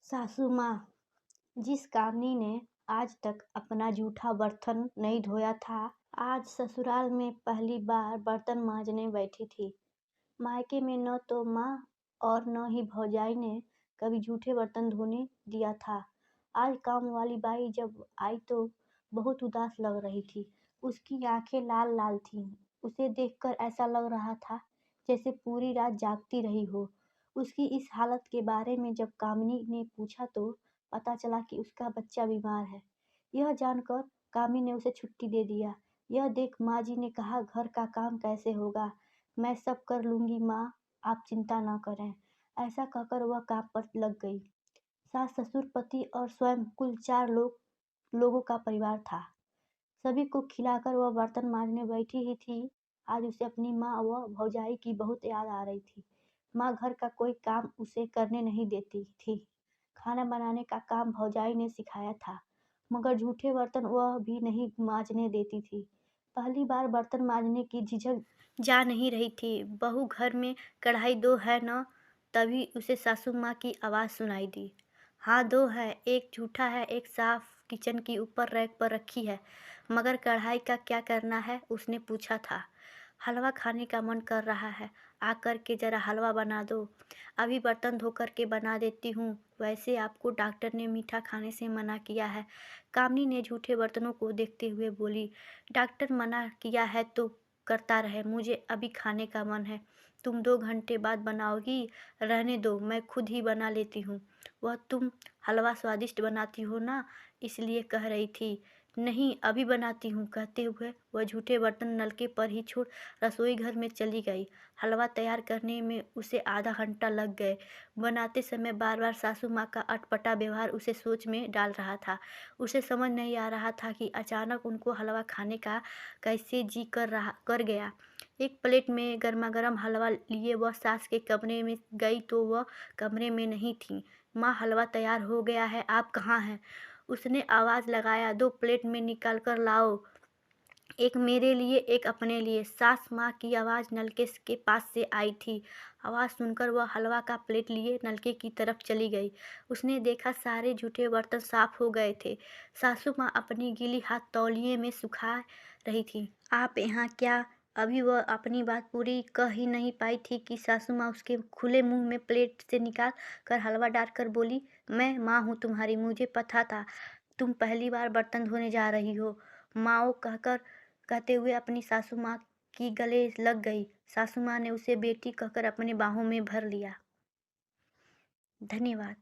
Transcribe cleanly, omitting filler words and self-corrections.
सासू माँ। जिस कामनी ने आज तक अपना जूठा बर्तन नहीं धोया था, आज ससुराल में पहली बार बर्तन मांजने बैठी थी। मायके में न तो माँ और न ही भौजाई ने कभी जूठे बर्तन धोने दिया था। आज काम वाली बाई जब आई तो बहुत उदास लग रही थी। उसकी आंखें लाल लाल थीं। उसे देखकर ऐसा लग रहा था जैसे पूरी रात जागती रही हो। उसकी इस हालत के बारे में जब कामिनी ने पूछा तो पता चला कि उसका बच्चा बीमार है। यह जानकर कामिनी ने उसे छुट्टी दे दिया। यह देख माँ जी ने कहा, घर का काम कैसे होगा, मैं सब कर लूँगी माँ, आप चिंता न करें। ऐसा कहकर वह काम पर लग गई। सास ससुर पति और स्वयं कुल 4 लोगों का परिवार था। सभी को खिलाकर वह बर्तन मांजने बैठी ही थी। आज उसे अपनी माँ व भौजाई की बहुत याद आ रही थी। माँ घर का कोई काम उसे करने नहीं देती थी। खाना बनाने का काम भौजाई ने सिखाया था, मगर जूठे बर्तन वह भी नहीं मांजने देती थी। पहली बार बर्तन मांजने की झिझक जा नहीं रही थी। बहू घर में कढ़ाई दो है न? तभी उसे सासू माँ की आवाज़ सुनाई दी। हाँ, दो है, एक जूठा है, एक साफ किचन की ऊपर रैक पर रखी है। मगर कढ़ाई का क्या करना है? उसने पूछा था। हलवा खाने का मन कर रहा है, आकर के जरा हलवा बना दो। अभी बर्तन धो कर के बना देती हूँ। वैसे आपको डॉक्टर ने मीठा खाने से मना किया है। कामिनी ने जूठे बर्तनों को देखते हुए बोली। डॉक्टर मना किया है तो करता रहे, मुझे अभी खाने का मन है। तुम 2 घंटे बाद बनाओगी? रहने दो, मैं खुद ही बना लेती हूँ। वह तुम हलवा स्वादिष्ट बनाती हो ना, इसलिए कह रही थी। नहीं, अभी बनाती हूँ, कहते हुए वह जूठे बर्तन नलके पर ही छोड़ रसोई घर में चली गई। हलवा तैयार करने में उसे आधा घंटा लग गए। बनाते समय बार बार सासू माँ का अटपटा व्यवहार उसे सोच में डाल रहा था। उसे समझ नहीं आ रहा था कि अचानक उनको हलवा खाने का कैसे जी कर गया। एक प्लेट में गर्मा-गर्म हलवा लिए वह सास के कमरे में गई तो वह कमरे में नहीं थीं। माँ, हलवा तैयार हो गया है, आप कहाँ हैं? उसने आवाज़ लगाया। 2 प्लेट में निकाल कर लाओ, एक मेरे लिए, एक अपने लिए। सास माँ की आवाज़ नलके के पास से आई थी। आवाज़ सुनकर वह हलवा का प्लेट लिए नलके की तरफ चली गई। उसने देखा सारे जूठे बर्तन साफ हो गए थे। सासू माँ अपनी गीली हाथ तौलिए में सुखा रही थी। आप यहाँ क्या? अभी वह अपनी बात पूरी कह ही नहीं पाई थी कि सासू माँ उसके खुले मुंह में प्लेट से निकाल कर हलवा डालकर बोली, मैं माँ हूँ तुम्हारी, मुझे पता था तुम पहली बार बर्तन धोने जा रही हो। माओ कहते हुए अपनी सासू माँ की गले लग गई। सासू माँ ने उसे बेटी कहकर अपने बाहों में भर लिया। धन्यवाद।